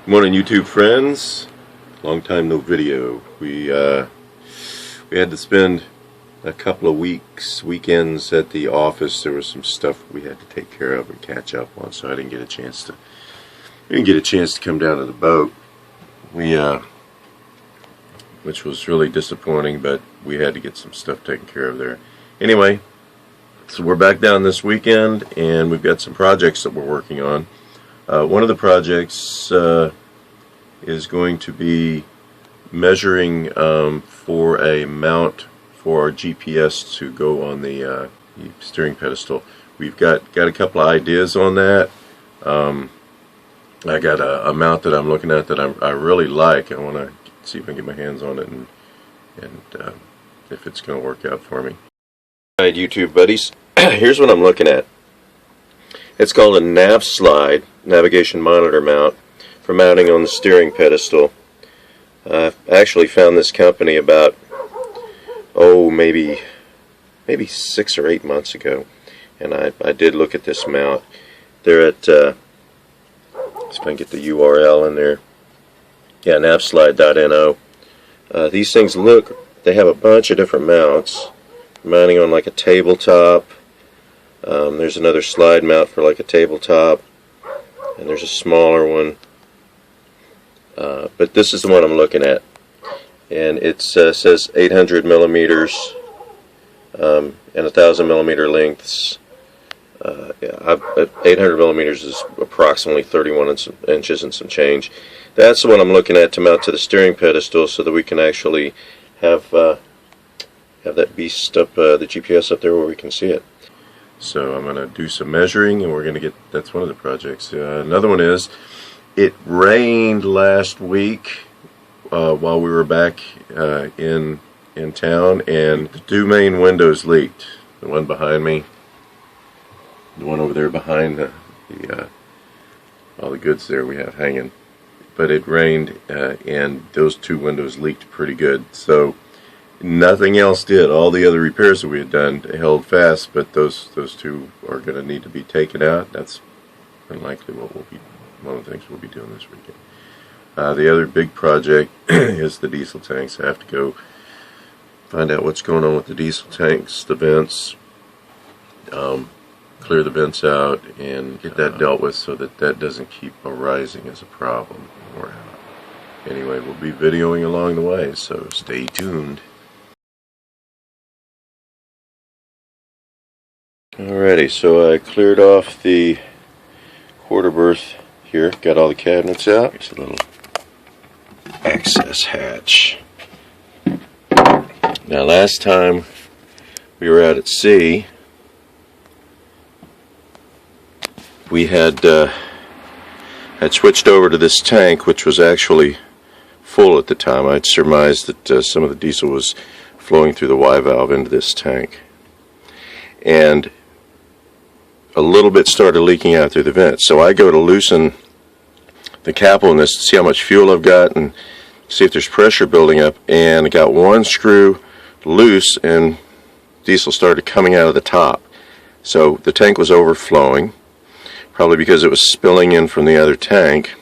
Good morning, YouTube friends. Long time no video. We had to spend a couple of weekends at the office. There was some stuff we had to take care of and catch up on, so I didn't get a chance to come down to the boat. Which was really disappointing, but we had to get some stuff taken care of there. Anyway, so we're back down this weekend, and we've got some projects that we're working on. One of the projects is going to be measuring for a mount for our GPS to go on the steering pedestal. We've got a couple of ideas on that. I got a mount that I'm looking at that I really like. I want to see if I can get my hands on it and if it's going to work out for me. Alright, YouTube buddies, here's what I'm looking at. It's called a nav slide, navigation monitor mount, for mounting on the steering pedestal. I actually found this company about, maybe 6 or 8 months ago, and I did look at this mount. They're at, let's see if I can get the URL in there. Yeah, navslide.no. These things they have a bunch of different mounts, mounting on like a tabletop. There's another slide mount for like a tabletop, and there's a smaller one. But this is the one I'm looking at, and it says 800 millimeters and 1,000 millimeter lengths. 800 millimeters is approximately 31 inches and some change. That's the one I'm looking at to mount to the steering pedestal, so that we can actually have that beast up, the GPS up there where we can see it. So I'm going to do some measuring, and we're going to get, that's one of the projects. Another one is, it rained last week while we were back in town, and the two main windows leaked. The one behind me, the one over there behind all the goods there we have hanging. But it rained, and those two windows leaked pretty good. So nothing else did. All the other repairs that we had done held fast, but those two are going to need to be taken out. That's unlikely one of the things we'll be doing this weekend. The other big project is the diesel tanks. I have to go find out what's going on with the diesel tanks, the vents, clear the vents out, and get that dealt with so that doesn't keep arising as a problem. Anyway, we'll be videoing along the way, so stay tuned. Alrighty, so I cleared off the quarter berth here, got all the cabinets out. There's a little access hatch. Now, last time we were out at sea, we had switched over to this tank, which was actually full at the time. I'd surmised that some of the diesel was flowing through the Y valve into this tank, and a little bit started leaking out through the vent. So I go to loosen the cap on this to see how much fuel I've got and see if there's pressure building up, and I got one screw loose and diesel started coming out of the top. So the tank was overflowing, probably because it was spilling in from the other tank.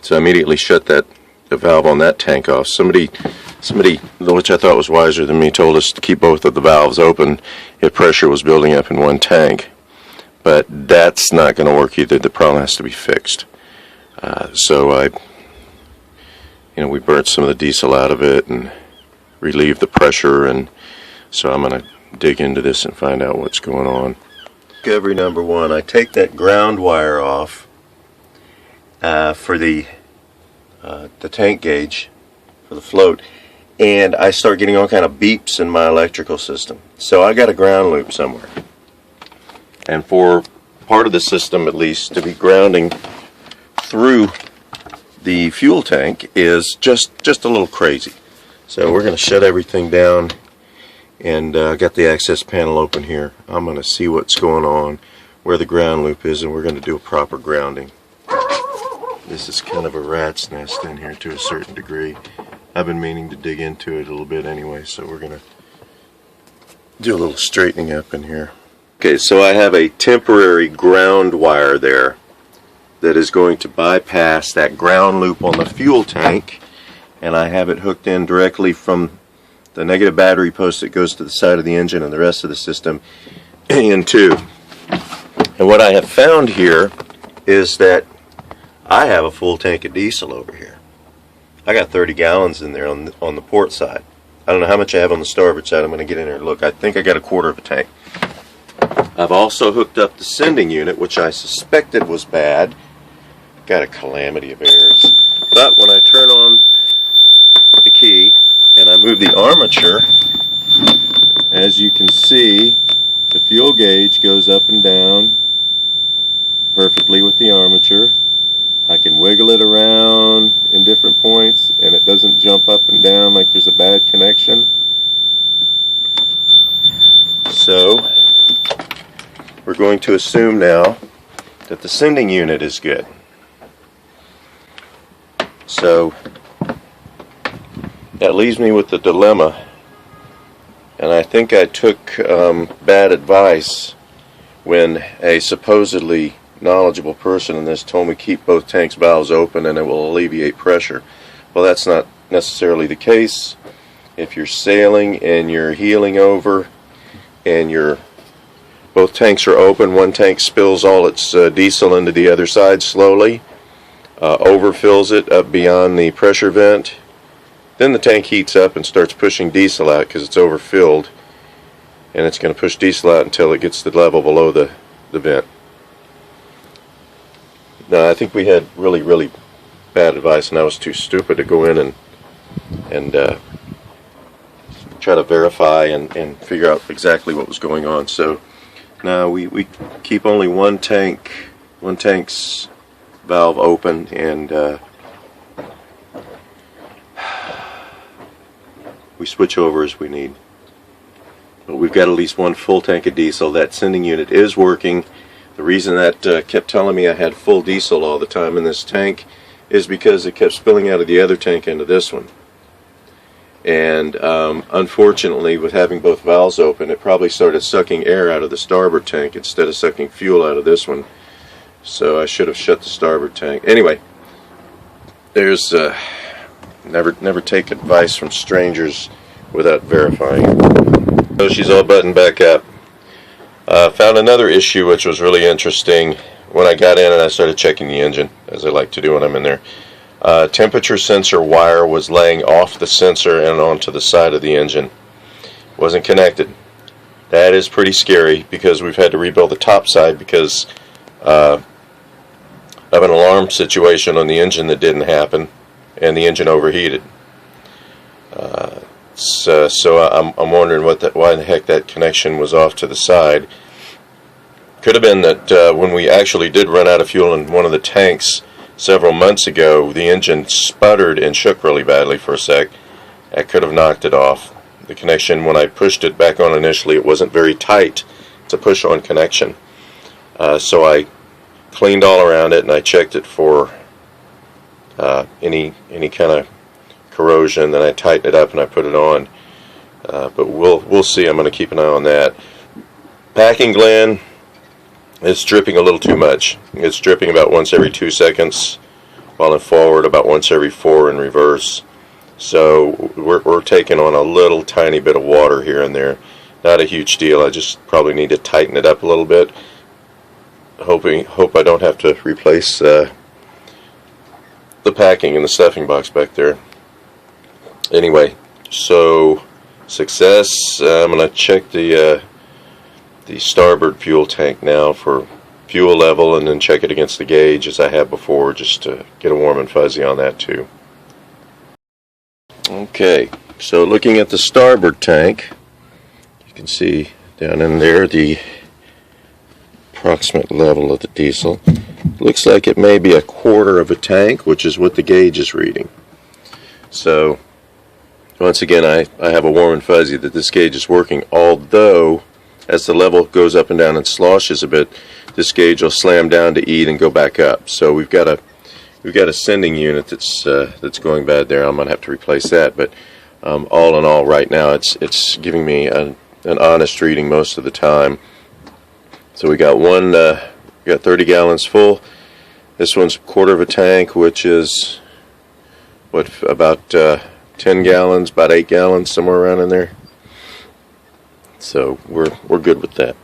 So I immediately shut the valve on that tank off. Somebody, which I thought was wiser than me, told us to keep both of the valves open if pressure was building up in one tank. But that's not going to work either. The problem has to be fixed. So we burnt some of the diesel out of it and relieved the pressure, and so I'm going to dig into this and find out what's going on. Discovery number one, I take that ground wire off for the tank gauge for the float, and I start getting all kind of beeps in my electrical system. So I got a ground loop somewhere, and for part of the system at least to be grounding through the fuel tank is just a little crazy. So we're going to shut everything down, and got the access panel open here. I'm going to see what's going on, where the ground loop is, and we're going to do a proper grounding. This is kind of a rat's nest in here to a certain degree. I've been meaning to dig into it a little bit anyway, so we're going to do a little straightening up in here. Okay, so I have a temporary ground wire there that is going to bypass that ground loop on the fuel tank, and I have it hooked in directly from the negative battery post that goes to the side of the engine and the rest of the system into. And what I have found here is that I have a full tank of diesel over here. I got 30 gallons in there on the port side. I don't know how much I have on the starboard side. I'm going to get in there and look. I think I got a quarter of a tank. I've also hooked up the sending unit, which I suspected was bad. Got a calamity of errors. But when I turn on the key and I move the armature, as you can see, the fuel gauge goes up and down perfectly with the armature. I can wiggle it around in different points and it doesn't jump up and down like there's a bad connection. So we're going to assume now that the sending unit is good. So that leaves me with the dilemma, and I think I took bad advice when a supposedly knowledgeable person in this told me keep both tanks valves open and it will alleviate pressure. Well, that's not necessarily the case. If you're sailing and you're heeling over and both tanks are open, one tank spills all its diesel into the other side slowly, overfills it up beyond the pressure vent, then the tank heats up and starts pushing diesel out because it's overfilled, and it's going to push diesel out until it gets to the level below the vent. Now, I think we had really bad advice, and I was too stupid to go in and try to verify and figure out exactly what was going on. So now we keep only one tank's valve open, and we switch over as we need. But we've got at least one full tank of diesel. That sending unit is working. The reason that kept telling me I had full diesel all the time in this tank is because it kept spilling out of the other tank into this one. And unfortunately, with having both valves open, it probably started sucking air out of the starboard tank instead of sucking fuel out of this one. So I should have shut the starboard tank. Anyway, there's never take advice from strangers without verifying. So she's all buttoned back up. Found another issue which was really interesting when I got in and I started checking the engine, as I like to do when I'm in there. Temperature sensor wire was laying off the sensor and onto the side of the engine. Wasn't connected. That is pretty scary because we've had to rebuild the top side because of an alarm situation on the engine that didn't happen, and the engine overheated. So I'm wondering why the heck that connection was off to the side. Could have been that when we actually did run out of fuel in one of the tanks several months ago, the engine sputtered and shook really badly for a sec. That could have knocked it off. The connection, when I pushed it back on initially, it wasn't very tight. It's a push-on connection. So I cleaned all around it and I checked it for any kind of corrosion. Then I tightened it up and I put it on. But we'll see. I'm going to keep an eye on that. Packing gland is dripping a little too much. It's dripping about once every 2 seconds while in forward, about once every 4 in reverse. So we're taking on a little tiny bit of water here and there. Not a huge deal. I just probably need to tighten it up a little bit. Hope I don't have to replace the packing in the stuffing box back there. Anyway, so success. I'm going to check the starboard fuel tank now for fuel level, and then check it against the gauge as I have before, just to get a warm and fuzzy on that too. Okay, so looking at the starboard tank, you can see down in there the approximate level of the diesel. Looks like it may be a quarter of a tank, which is what the gauge is reading. So once again, I have a warm and fuzzy that this gauge is working, although as the level goes up and down and sloshes a bit, this gauge will slam down to E and go back up. So we've got a sending unit that's going bad there. I'm going to have to replace that. But all in all, right now it's giving me an honest reading most of the time. So we got 30 gallons full. This one's a quarter of a tank, which is what, about 10 gallons, about 8 gallons, somewhere around in there. So we're good with that.